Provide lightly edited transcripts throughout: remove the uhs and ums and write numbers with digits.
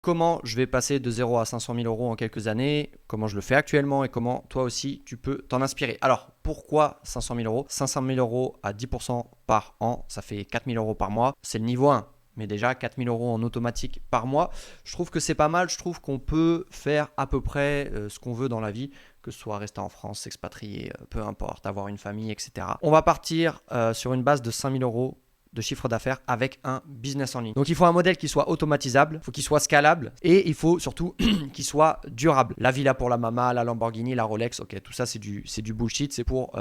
comment je vais passer de 0 à 500 000 euros en quelques années, comment je le fais actuellement et comment toi aussi tu peux t'en inspirer. Alors, pourquoi 500 000 euros 500 000 euros à 10% par an, ça fait 4 000 euros par mois. C'est le niveau 1. Mais déjà 4 000 euros en automatique par mois, je trouve que c'est pas mal. Je trouve qu'on peut faire à peu près ce qu'on veut dans la vie, que ce soit rester en France, s'expatrier, peu importe, avoir une famille, etc. On va partir sur une base de 5 000 euros de chiffre d'affaires avec un business en ligne. Donc il faut un modèle qui soit automatisable, il faut qu'il soit scalable et il faut surtout qu'il soit durable. La villa pour la mama, la Lamborghini, la Rolex, ok, tout ça c'est du bullshit, c'est pour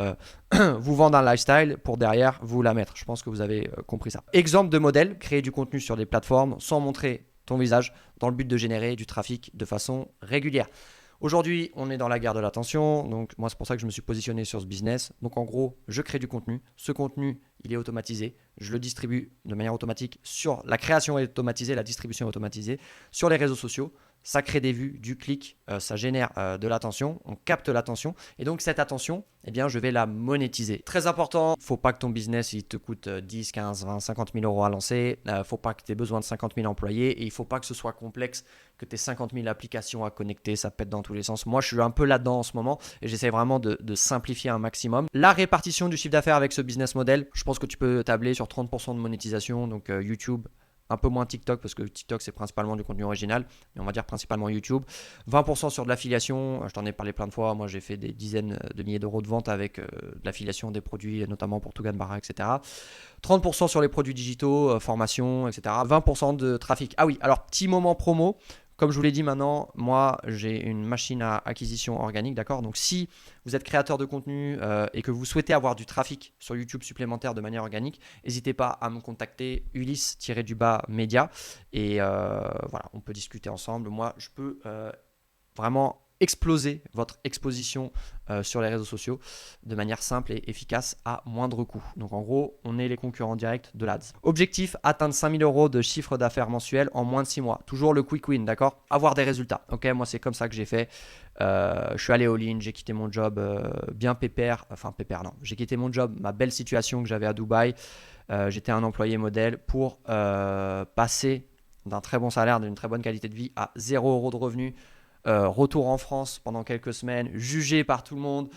vous vendre un lifestyle pour derrière vous la mettre. Je pense que vous avez compris ça. Exemple de modèle, créer du contenu sur des plateformes sans montrer ton visage dans le but de générer du trafic de façon régulière. Aujourd'hui, on est dans la guerre de l'attention, donc moi c'est pour ça que je me suis positionné sur ce business. Donc en gros, je crée du contenu, ce contenu il est automatisé, je le distribue de manière automatique sur la création est automatisée, la distribution est automatisée sur les réseaux sociaux. Ça crée des vues, du clic, ça génère de l'attention, on capte l'attention et donc cette attention, eh bien, je vais la monétiser. Très important, il ne faut pas que ton business il te coûte 10, 15, 20, 50 000 euros à lancer, il ne faut pas que tu aies besoin de 50 000 employés et il ne faut pas que ce soit complexe, que tu aies 50 000 applications à connecter, ça pète dans tous les sens. Moi, je suis un peu là-dedans en ce moment et j'essaie vraiment de simplifier un maximum. La répartition du chiffre d'affaires avec ce business model, je pense que tu peux tabler sur 30% de monétisation, donc YouTube, un peu moins TikTok parce que TikTok c'est principalement du contenu original, mais on va dire principalement YouTube. 20% sur de l'affiliation, je t'en ai parlé plein de fois, moi j'ai fait des dizaines de milliers d'euros de vente avec de l'affiliation des produits, notamment pour Tugan Barra, etc. 30% sur les produits digitaux, formation, etc. 20% de trafic. Ah oui, alors petit moment promo. Comme je vous l'ai dit maintenant, moi j'ai une machine à acquisition organique, d'accord. Donc si vous êtes créateur de contenu et que vous souhaitez avoir du trafic sur YouTube supplémentaire de manière organique, n'hésitez pas à me contacter Ulysse-média et voilà, on peut discuter ensemble. Moi je peux vraiment exploser votre exposition sur les réseaux sociaux de manière simple et efficace à moindre coût. Donc en gros, on est les concurrents directs de l'Ads. Objectif, atteindre 5 000 euros de chiffre d'affaires mensuel en moins de 6 mois. Toujours le quick win, d'accord. Avoir des résultats. Ok, moi c'est comme ça que j'ai fait. Je suis allé all-in, j'ai quitté mon job bien pépère. Enfin pépère non, j'ai quitté mon job, ma belle situation que j'avais à Dubaï. J'étais un employé modèle pour passer d'un très bon salaire, d'une très bonne qualité de vie à 0 euros de revenus. Retour en France pendant quelques semaines, jugé par tout le monde,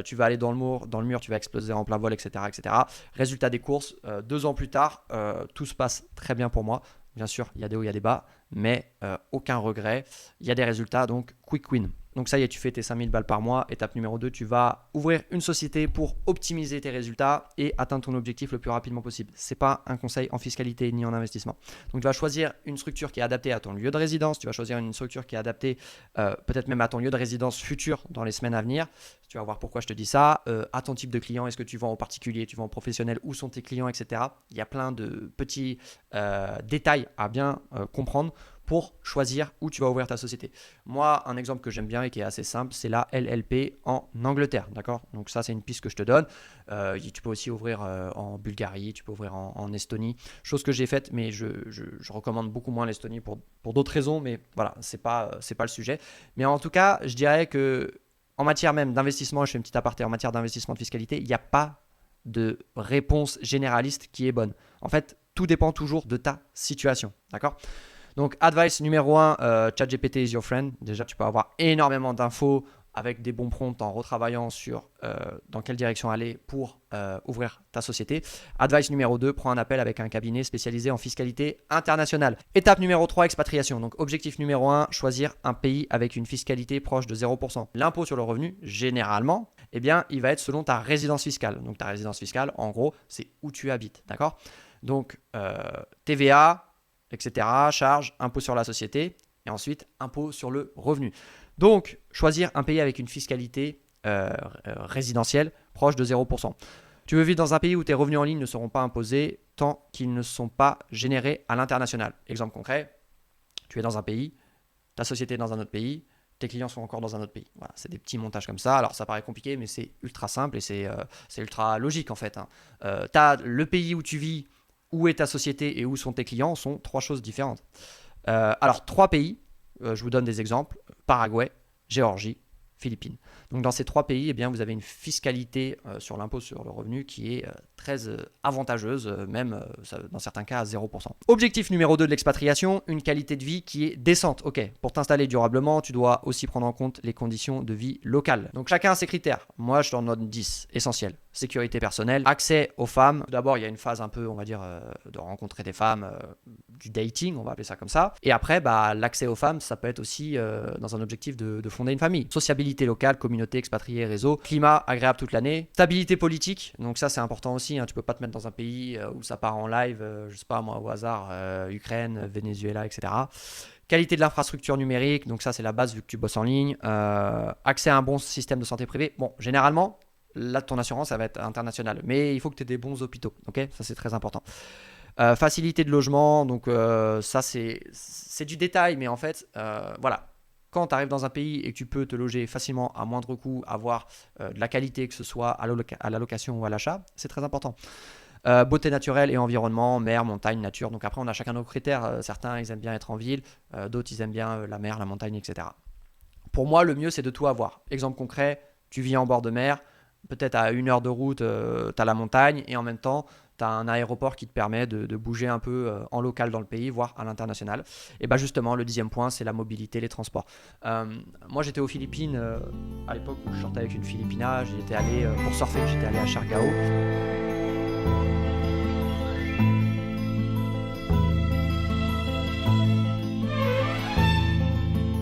tu vas aller dans le mur, tu vas exploser en plein vol, etc. etc. Résultat des courses, 2 ans plus tard, tout se passe très bien pour moi. Bien sûr, il y a des hauts, il y a des bas, mais aucun regret. Il y a des résultats, donc quick win. Donc ça y est, tu fais tes 5000 balles par mois. Étape numéro 2, tu vas ouvrir une société pour optimiser tes résultats et atteindre ton objectif le plus rapidement possible. Ce n'est pas un conseil en fiscalité ni en investissement. Donc tu vas choisir une structure qui est adaptée à ton lieu de résidence. Tu vas choisir une structure qui est adaptée peut-être même à ton lieu de résidence futur dans les semaines à venir. Tu vas voir pourquoi je te dis ça. À ton type de client, est-ce que tu vends en particulier, tu vends en professionnel, où sont tes clients, etc. Il y a plein de petits détails à bien comprendre pour choisir où tu vas ouvrir ta société. Moi, un exemple que j'aime bien et qui est assez simple, c'est la LLP en Angleterre, d'accord. Donc ça, c'est une piste que je te donne. Tu peux aussi ouvrir en Bulgarie, tu peux ouvrir en Estonie, chose que j'ai faite, mais je recommande beaucoup moins l'Estonie pour d'autres raisons, mais voilà, c'est pas le sujet. Mais en tout cas, je dirais que en matière même d'investissement, je fais une petite aparté, en matière d'investissement de fiscalité, il n'y a pas de réponse généraliste qui est bonne. En fait, tout dépend toujours de ta situation, d'accord. Donc, advice numéro 1, ChatGPT is your friend. Déjà, tu peux avoir énormément d'infos avec des bons prompts en retravaillant sur dans quelle direction aller pour ouvrir ta société. Advice numéro 2, prends un appel avec un cabinet spécialisé en fiscalité internationale. Étape numéro 3, expatriation. Donc, objectif numéro 1, choisir un pays avec une fiscalité proche de 0%. L'impôt sur le revenu, généralement, eh bien, il va être selon ta résidence fiscale. Donc, ta résidence fiscale, en gros, c'est où tu habites. D'accord ? Donc, TVA, etc., charges, impôt sur la société et ensuite impôt sur le revenu. Donc, choisir un pays avec une fiscalité résidentielle proche de 0%. Tu veux vivre dans un pays où tes revenus en ligne ne seront pas imposés tant qu'ils ne sont pas générés à l'international. Exemple concret, tu es dans un pays, ta société est dans un autre pays, tes clients sont encore dans un autre pays. Voilà, c'est des petits montages comme ça. Alors, ça paraît compliqué, mais c'est ultra simple et c'est ultra logique en fait. Tu as le pays où tu vis, où est ta société et où sont tes clients sont 3 choses différentes. Alors, 3 pays, je vous donne des exemples. Paraguay, Géorgie, Philippines. Donc dans ces 3 pays, eh bien, vous avez une fiscalité sur l'impôt sur le revenu qui est très avantageuse, même dans certains cas à 0%. Objectif numéro 2 de l'expatriation, une qualité de vie qui est décente. Ok, pour t'installer durablement, tu dois aussi prendre en compte les conditions de vie locales. Donc chacun a ses critères. Moi, je t'en donne 10, essentiels. Sécurité personnelle, accès aux femmes. D'abord, il y a une phase un peu, on va dire, de rencontrer des femmes, du dating, on va appeler ça comme ça. Et après, l'accès aux femmes, ça peut être aussi dans un objectif de fonder une famille. Sociabilité locale, communauté, expatrié, réseau. Climat agréable toute l'année. Stabilité politique, donc ça c'est important aussi. Tu peux pas te mettre dans un pays où ça part en live, je sais pas moi au hasard, Ukraine, Venezuela, etc. Qualité de l'infrastructure numérique, donc ça c'est la base vu que tu bosses en ligne. Accès à un bon système de santé privée. Bon, généralement, là ton assurance ça va être internationale, mais il faut que tu aies des bons hôpitaux, ok, ça c'est très important. Facilité de logement, donc ça c'est du détail, mais en fait, voilà. Quand tu arrives dans un pays et que tu peux te loger facilement à moindre coût, avoir de la qualité, que ce soit à la location ou à l'achat, c'est très important. Beauté naturelle et environnement, mer, montagne, nature. Donc après, on a chacun nos critères. Certains, ils aiment bien être en ville. D'autres, ils aiment bien la mer, la montagne, etc. Pour moi, le mieux, c'est de tout avoir. Exemple concret, tu vis en bord de mer. Peut-être à 1 heure de route, tu as la montagne. Et en même temps, tu as un aéroport qui te permet de bouger un peu en local dans le pays, voire à l'international. Et justement, le 10e point, c'est la mobilité, les transports. Moi, j'étais aux Philippines à l'époque où je sortais avec une Filipina. J'étais allé pour surfer, j'étais allé à Siargao.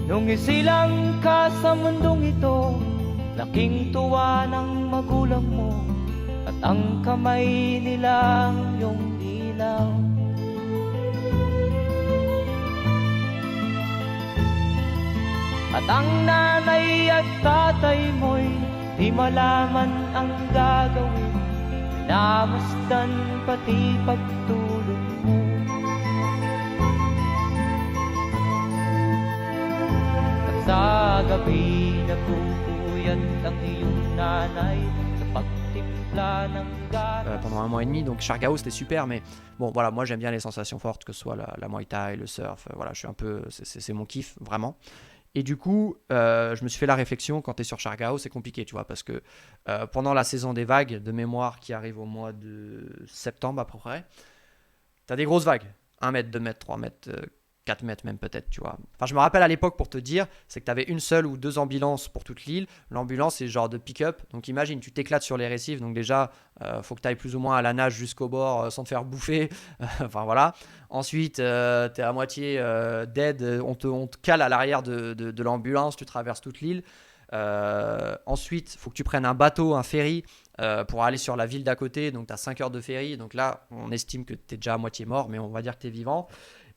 Nung isilang ka sa mundong ito, laking tuwa ng magulang mo, at ang kamay nila ang iyong ilaw. At ang nanay at tatay mo'y di malaman ang gagawin, minamasdan pati pagtulog mo. At sa gabi nagpupuyat ang iyong nanay sa pagtimpla ng gatas. Pendant 1 mois et demi, donc Siargao c'était super, mais bon voilà, moi j'aime bien les sensations fortes, que ce soit la Muay Thai, le surf, voilà, je suis un peu, c'est mon kiff vraiment. Et du coup, je me suis fait la réflexion, quand tu es sur Siargao, c'est compliqué, tu vois, parce que pendant la saison des vagues, de mémoire qui arrive au mois de septembre à peu près, tu as des grosses vagues, 1 mètre, 2 mètres, 3 mètres, 4 mètres même peut-être, tu vois. Enfin, je me rappelle à l'époque, pour te dire, c'est que tu avais une seule ou 2 ambulances pour toute l'île. L'ambulance, c'est genre de pick-up. Donc imagine, tu t'éclates sur les récifs. Donc déjà, faut que tu ailles plus ou moins à la nage jusqu'au bord sans te faire bouffer. Enfin voilà. Ensuite, tu es à moitié dead. On te cale à l'arrière de l'ambulance. Tu traverses toute l'île. Ensuite, il faut que tu prennes un bateau, un ferry pour aller sur la ville d'à côté. Donc tu as 5 heures de ferry. Donc là, on estime que tu es déjà à moitié mort, mais on va dire que tu es vivant.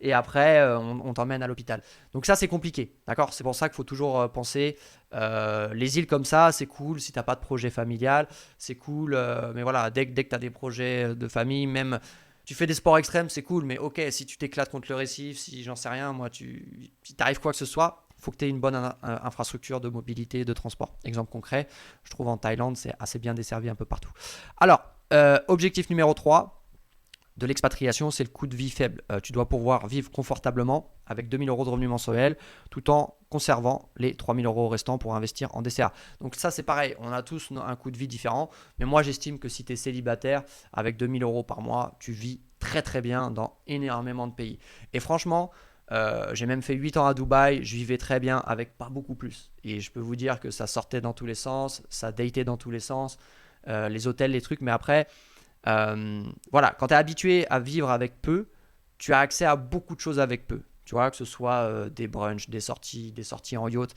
Et après, on t'emmène à l'hôpital. Donc ça, c'est compliqué, d'accord ? C'est pour ça qu'il faut toujours penser, les îles comme ça, c'est cool si tu n'as pas de projet familial, c'est cool, mais voilà, dès que tu as des projets de famille, même tu fais des sports extrêmes, c'est cool, mais ok, si tu t'éclates contre le récif, si j'en sais rien, moi, si t'arrive quoi que ce soit, il faut que tu aies une bonne infrastructure de mobilité et de transport. Exemple concret, je trouve en Thaïlande, c'est assez bien desservi un peu partout. Alors, objectif numéro 3, de l'expatriation, c'est le coût de vie faible. Tu dois pouvoir vivre confortablement avec 2 000 euros de revenus mensuels tout en conservant les 3 000 euros restants pour investir en DCA. Donc ça, c'est pareil. On a tous un coût de vie différent. Mais moi, j'estime que si tu es célibataire, avec 2 000 euros par mois, tu vis très très bien dans énormément de pays. Et franchement, j'ai même fait 8 ans à Dubaï. Je vivais très bien avec pas beaucoup plus. Et je peux vous dire que ça sortait dans tous les sens. Ça datait dans tous les sens. Les hôtels, les trucs. Mais après... voilà, quand tu es habitué à vivre avec peu, tu as accès à beaucoup de choses avec peu. Tu vois, que ce soit des brunchs, des sorties en yacht,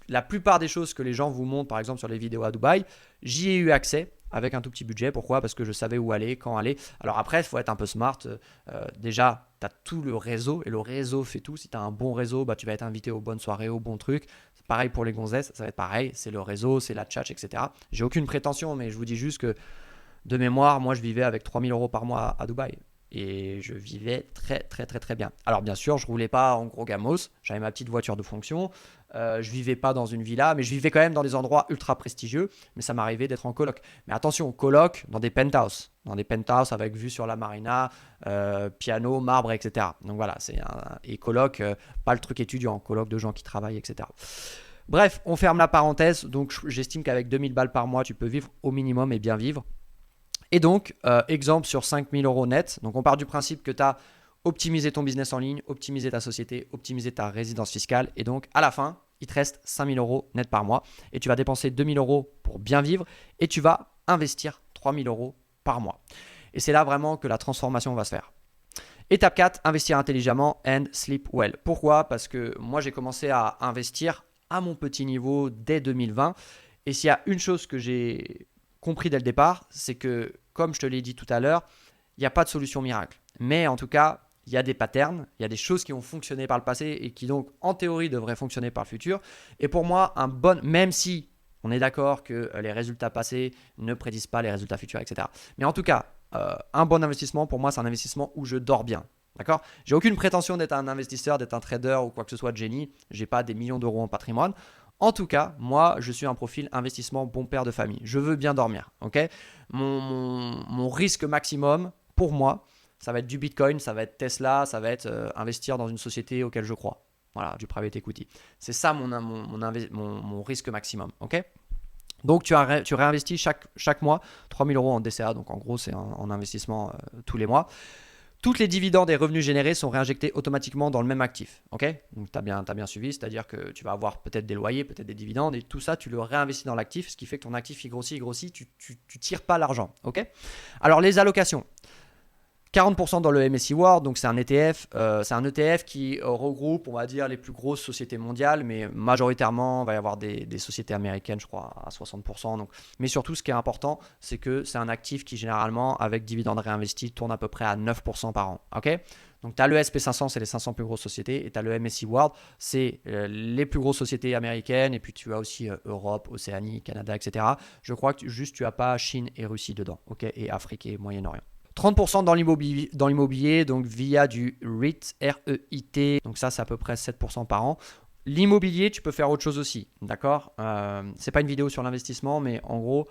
la plupart des choses que les gens vous montrent, par exemple sur les vidéos à Dubaï, j'y ai eu accès avec un tout petit budget. Pourquoi ? Parce que je savais où aller, quand aller. Alors après, il faut être un peu smart. Déjà, tu as tout le réseau et le réseau fait tout. Si tu as un bon réseau, tu vas être invité aux bonnes soirées, aux bons trucs. C'est pareil pour les gonzesses, ça va être pareil. C'est le réseau, c'est la tchatch, etc. J'ai aucune prétention, mais je vous dis juste que de mémoire, moi je vivais avec 3 000 euros par mois à Dubaï et je vivais très très très très bien. Alors bien sûr, je roulais pas en gros gamos, j'avais ma petite voiture de fonction, je vivais pas dans une villa, mais je vivais quand même dans des endroits ultra prestigieux, mais ça m'arrivait d'être en coloc. Mais attention, coloc dans des penthouses avec vue sur la marina, piano, marbre, etc. Donc voilà, et coloc, pas le truc étudiant, coloc de gens qui travaillent, etc. Bref, on ferme la parenthèse. Donc, j'estime qu'avec 2000 balles par mois, tu peux vivre au minimum et bien vivre. Et donc, exemple sur 5000 euros net. Donc, on part du principe que tu as optimisé ton business en ligne, optimisé ta société, optimisé ta résidence fiscale. Et donc, à la fin, il te reste 5000 euros net par mois. Et tu vas dépenser 2000 euros pour bien vivre. Et tu vas investir 3000 euros par mois. Et c'est là vraiment que la transformation va se faire. Étape 4, investir intelligemment and sleep well. Pourquoi ? Parce que moi, j'ai commencé à investir à mon petit niveau dès 2020. Et s'il y a une chose que j'ai compris dès le départ, c'est que, comme je te l'ai dit tout à l'heure, il n'y a pas de solution miracle. Mais en tout cas, il y a des patterns, il y a des choses qui ont fonctionné par le passé et qui donc, en théorie, devraient fonctionner par le futur. Et pour moi, même si on est d'accord que les résultats passés ne prédisent pas les résultats futurs, etc. Mais en tout cas, un bon investissement, pour moi, c'est un investissement où je dors bien. D'accord ? J'ai aucune prétention d'être un investisseur, d'être un trader ou quoi que ce soit de génie. Je n'ai pas des millions d'euros en patrimoine. En tout cas, moi, je suis un profil investissement bon père de famille. Je veux bien dormir. Okay ? Mon risque maximum, pour moi, ça va être du Bitcoin, ça va être Tesla, ça va être investir dans une société auquel je crois. Voilà, du private equity. C'est ça mon risque maximum. Okay ? Donc, tu réinvestis chaque mois 3000 euros en DCA. Donc, en gros, c'est en investissement tous les mois. Toutes les dividendes et revenus générés sont réinjectés automatiquement dans le même actif. Okay ? Donc, tu as bien suivi, c'est-à-dire que tu vas avoir peut-être des loyers, peut-être des dividendes, et tout ça, tu le réinvestis dans l'actif, ce qui fait que ton actif, il grossit, tu tires pas l'argent. Okay ? Alors, les allocations. 40% dans le MSCI World, donc c'est un ETF. C'est un ETF qui regroupe, on va dire, les plus grosses sociétés mondiales, mais majoritairement, il va y avoir des sociétés américaines, je crois, à 60%. Donc. Mais surtout, ce qui est important, c'est que c'est un actif qui, généralement, avec dividendes réinvestis, tourne à peu près à 9% par an. Okay ? Donc, tu as le SP500, c'est les 500 plus grosses sociétés, et tu as le MSCI World, c'est les plus grosses sociétés américaines, et puis tu as aussi Europe, Océanie, Canada, etc. Je crois que tu n'as pas Chine et Russie dedans, okay ? Et Afrique et Moyen-Orient. 30% dans l'immobilier, donc via du REIT, R-E-I-T. Donc ça, c'est à peu près 7% par an. L'immobilier, tu peux faire autre chose aussi, d'accord ? C'est pas une vidéo sur l'investissement, mais en gros,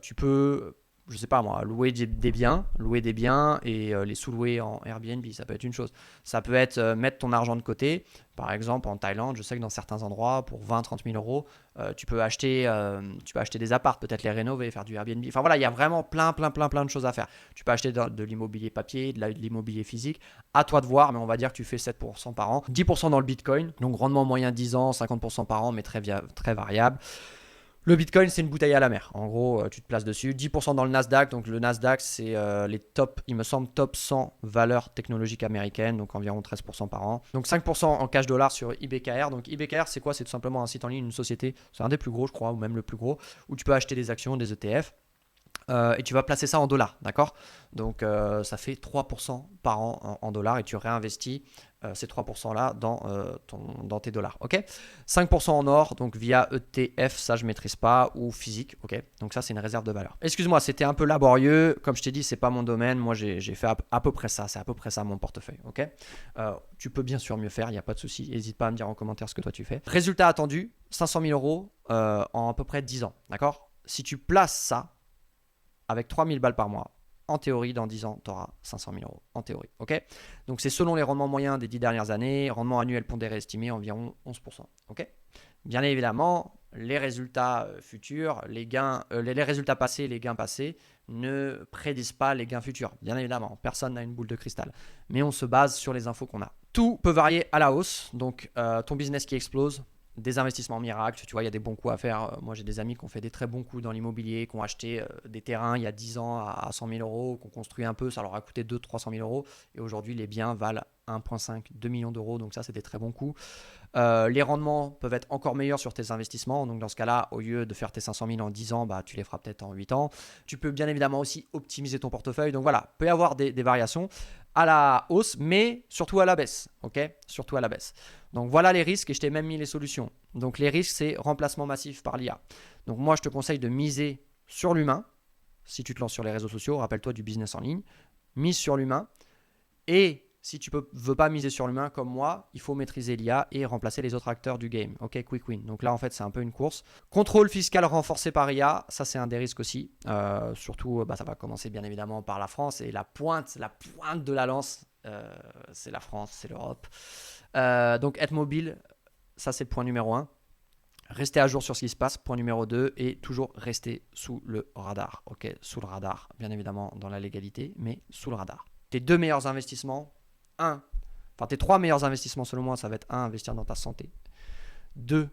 tu peux, je sais pas moi, louer des biens et les sous-louer en Airbnb, ça peut être une chose. Ça peut être mettre ton argent de côté. Par exemple, en Thaïlande, je sais que dans certains endroits, pour 20-30 000 euros, tu peux acheter des apparts, peut-être les rénover, faire du Airbnb. Enfin voilà, il y a vraiment plein de choses à faire. Tu peux acheter de l'immobilier papier, de l'immobilier physique. À toi de voir, mais on va dire que tu fais 7% par an. 10% dans le Bitcoin, donc rendement moyen 10 ans, 50% par an, mais très variable. Le Bitcoin, c'est une bouteille à la mer. En gros, tu te places dessus. 10% dans le Nasdaq. Donc, le Nasdaq, c'est les top 100 valeurs technologiques américaines. Donc, environ 13% par an. Donc, 5% en cash dollar sur IBKR. Donc, IBKR, c'est quoi ? C'est tout simplement un site en ligne, une société. C'est un des plus gros, je crois, ou même le plus gros, où tu peux acheter des actions, des ETF. Et tu vas placer ça en dollars, d'accord ? Donc, ça fait 3% par an en dollars et tu réinvestis ces 3%-là dans tes dollars, ok ? 5% en or, donc via ETF, ça je ne maîtrise pas, ou physique, ok ? Donc ça, c'est une réserve de valeur. Excuse-moi, c'était un peu laborieux. Comme je t'ai dit, ce n'est pas mon domaine. Moi, j'ai fait à peu près ça. C'est à peu près ça mon portefeuille, ok ? Tu peux bien sûr mieux faire, il n'y a pas de souci. N'hésite pas à me dire en commentaire ce que toi tu fais. Résultat attendu, 500 000 euros en à peu près 10 ans, d'accord ? Si tu places ça, avec 3000 balles par mois, en théorie, dans 10 ans, tu auras 500 000 euros. En théorie. Ok ? Donc, c'est selon les rendements moyens des 10 dernières années. Rendement annuel pondéré estimé environ 11%. Ok ? Bien évidemment, les résultats futurs, les résultats passés, les gains passés ne prédisent pas les gains futurs. Bien évidemment, personne n'a une boule de cristal. Mais on se base sur les infos qu'on a. Tout peut varier à la hausse. Donc, ton business qui explose, des investissements miracles, tu vois, il y a des bons coups à faire. Moi, j'ai des amis qui ont fait des très bons coups dans l'immobilier, qui ont acheté des terrains il y a 10 ans à 100 000 euros, qui ont construit un peu, ça leur a coûté 200-300 000 euros. Et aujourd'hui, les biens valent 1,5, 2 millions d'euros. Donc ça, c'est des très bons coups. Les rendements peuvent être encore meilleurs sur tes investissements. Donc dans ce cas-là, au lieu de faire tes 500 000 en 10 ans, tu les feras peut-être en 8 ans. Tu peux bien évidemment aussi optimiser ton portefeuille. Donc voilà, il peut y avoir des variations à la hausse, mais surtout à la baisse. Ok ? Surtout à la baisse. Donc voilà les risques et je t'ai même mis les solutions. Donc les risques, c'est remplacement massif par l'IA. Donc moi, je te conseille de miser sur l'humain. Si tu te lances sur les réseaux sociaux, rappelle-toi du business en ligne. Mise sur l'humain. Et si tu ne veux pas miser sur l'humain comme moi, il faut maîtriser l'IA et remplacer les autres acteurs du game. Ok, quick win. Donc là, en fait, c'est un peu une course. Contrôle fiscal renforcé par IA, ça c'est un des risques aussi. Surtout, ça va commencer bien évidemment par la France et la pointe de la lance, c'est la France, c'est l'Europe. Donc être mobile, ça c'est le point numéro 1. Rester à jour sur ce qui se passe, point numéro 2, et toujours rester sous le radar. Ok, sous le radar, bien évidemment dans la légalité, mais sous le radar. Tes 2 meilleurs investissements, tes 3 meilleurs investissements selon moi, ça va être 1, investir dans ta santé. 2,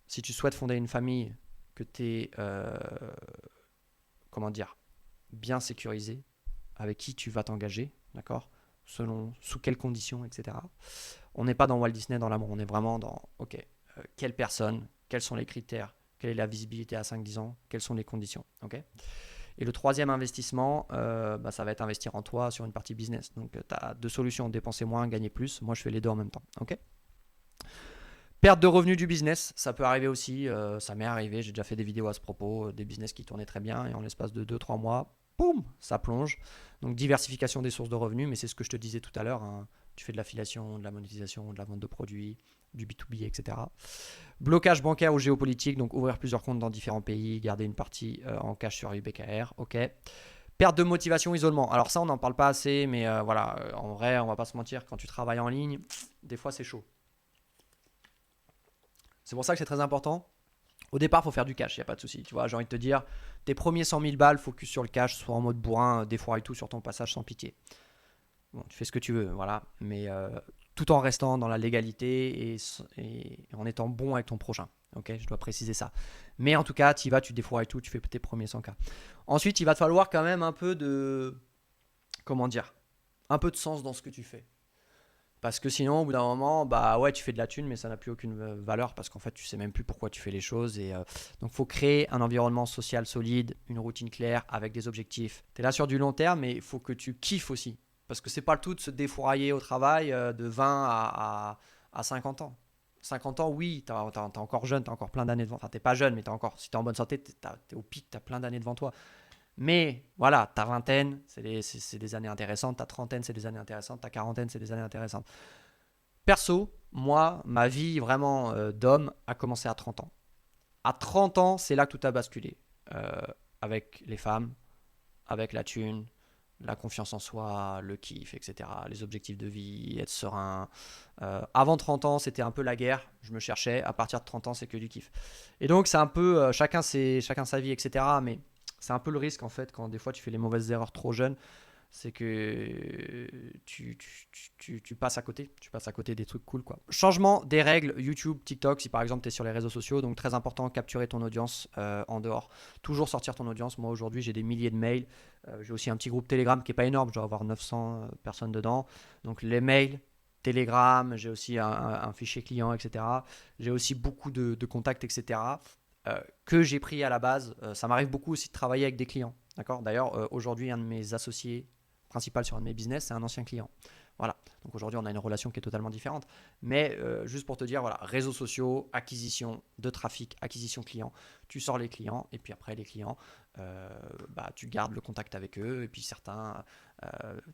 si tu souhaites fonder une famille, que tu es, bien sécurisé, avec qui tu vas t'engager, d'accord, sous quelles conditions, etc. On n'est pas dans Walt Disney dans l'amour, on est vraiment dans, quelle personne, quels sont les critères, quelle est la visibilité à 5-10 ans, quelles sont les conditions, ok. Et le 3e investissement, ça va être investir en toi sur une partie business. Donc, tu as 2 solutions, dépenser moins, gagner plus. Moi, je fais les 2 en même temps, ok. Perte de revenus du business, ça peut arriver aussi, ça m'est arrivé, j'ai déjà fait des vidéos à ce propos, des business qui tournaient très bien et en l'espace de 2-3 mois, boum, ça plonge. Donc diversification des sources de revenus, mais c'est ce que je te disais tout à l'heure, hein. Tu fais de l'affiliation, de la monétisation, de la vente de produits, du B2B, etc. Blocage bancaire ou géopolitique, donc ouvrir plusieurs comptes dans différents pays, garder une partie en cash sur UBKR, ok. Perte de motivation, isolement. Alors ça, on n'en parle pas assez, mais en vrai, on va pas se mentir, quand tu travailles en ligne, des fois c'est chaud. C'est pour ça que c'est très important. Au départ, il faut faire du cash, il n'y a pas de souci. Tu vois, j'ai envie de te dire, tes premiers 100 000 balles, focus sur le cash, sois en mode bourrin, défouraille tout sur ton passage sans pitié. Bon, tu fais ce que tu veux, voilà. Mais tout en restant dans la légalité et en étant bon avec ton prochain. Ok, je dois préciser ça. Mais en tout cas, tu y vas, tu défourailles tout, tu fais tes premiers 100K. Ensuite, il va te falloir quand même un peu de... un peu de sens dans ce que tu fais. Parce que sinon, au bout d'un moment, tu fais de la thune, mais ça n'a plus aucune valeur parce qu'en fait, tu sais même plus pourquoi tu fais les choses. Et donc, il faut créer un environnement social solide, une routine claire avec des objectifs. Tu es là sur du long terme, mais il faut que tu kiffes aussi. Parce que c'est pas le tout de se défourailler au travail de 20 à 50 ans. 50 ans, oui, t'es encore jeune, t'as encore plein d'années devant. Enfin, t'es pas jeune, mais si t'es en bonne santé, t'es au pic, t'as plein d'années devant toi. Mais voilà, ta vingtaine, c'est des années intéressantes. Ta trentaine, c'est des années intéressantes. Ta quarantaine, c'est des années intéressantes. Perso, moi, ma vie vraiment d'homme a commencé à 30 ans. À 30 ans, c'est là que tout a basculé. Avec les femmes, avec la thune, la confiance en soi, le kiff, etc. Les objectifs de vie, être serein. Avant 30 ans, c'était un peu la guerre. Je me cherchais. À partir de 30 ans, c'est que du kiff. Et donc, c'est un peu chacun sa vie, etc. Mais c'est un peu le risque en fait quand des fois tu fais les mauvaises erreurs trop jeune, c'est que tu passes à côté. Tu passes à côté des trucs cool quoi. Changement des règles YouTube, TikTok, si par exemple tu es sur les réseaux sociaux, donc très important, capturer ton audience en dehors. Toujours sortir ton audience. Moi aujourd'hui j'ai des milliers de mails. J'ai aussi un petit groupe Telegram qui n'est pas énorme, je dois avoir 900 personnes dedans. Donc les mails, Telegram, j'ai aussi un fichier client, etc. J'ai aussi beaucoup de contacts, etc. Que j'ai pris à la base. Ça m'arrive beaucoup aussi de travailler avec des clients. D'accord ? D'ailleurs, aujourd'hui, un de mes associés principal sur un de mes business, c'est un ancien client. Voilà. Donc aujourd'hui, on a une relation qui est totalement différente. Mais juste pour te dire, voilà, réseaux sociaux, acquisition de trafic, acquisition client. Tu sors les clients et puis après les clients, tu gardes le contact avec eux. Et puis certains,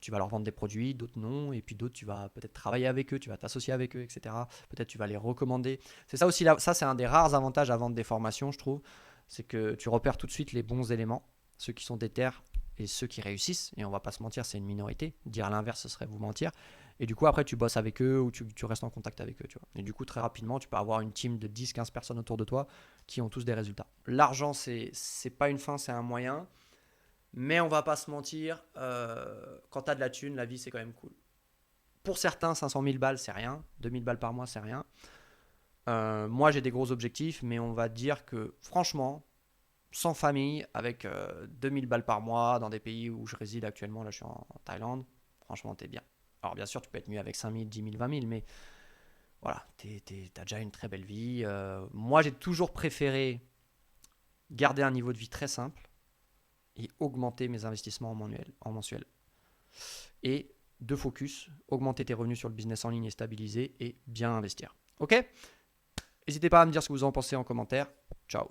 tu vas leur vendre des produits, d'autres non. Et puis d'autres, tu vas peut-être travailler avec eux, tu vas t'associer avec eux, etc. Peut-être tu vas les recommander. C'est ça aussi, ça c'est un des rares avantages à vendre des formations, je trouve. C'est que tu repères tout de suite les bons éléments, ceux qui sont déter et ceux qui réussissent. Et on va pas se mentir, c'est une minorité. Dire l'inverse, ce serait vous mentir. Et du coup, après, tu bosses avec eux ou tu restes en contact avec eux. Tu vois. Et du coup, très rapidement, tu peux avoir une team de 10-15 personnes autour de toi qui ont tous des résultats. L'argent, c'est pas une fin, c'est un moyen. Mais on va pas se mentir, quand tu as de la thune, la vie, c'est quand même cool. Pour certains, 500 000 balles, c'est rien. 2000 balles par mois, c'est rien. Moi, j'ai des gros objectifs, mais on va dire que, franchement, sans famille, avec 2000 balles par mois dans des pays où je réside actuellement, là, je suis en Thaïlande, franchement, t'es bien. Alors bien sûr, tu peux être mieux avec 5 000, 10 000, 20 000, mais voilà, t'as déjà une très belle vie. Moi, j'ai toujours préféré garder un niveau de vie très simple et augmenter mes investissements en mensuel. Et de focus, augmenter tes revenus sur le business en ligne et stabiliser et bien investir. Ok ? N'hésitez pas à me dire ce que vous en pensez en commentaire. Ciao.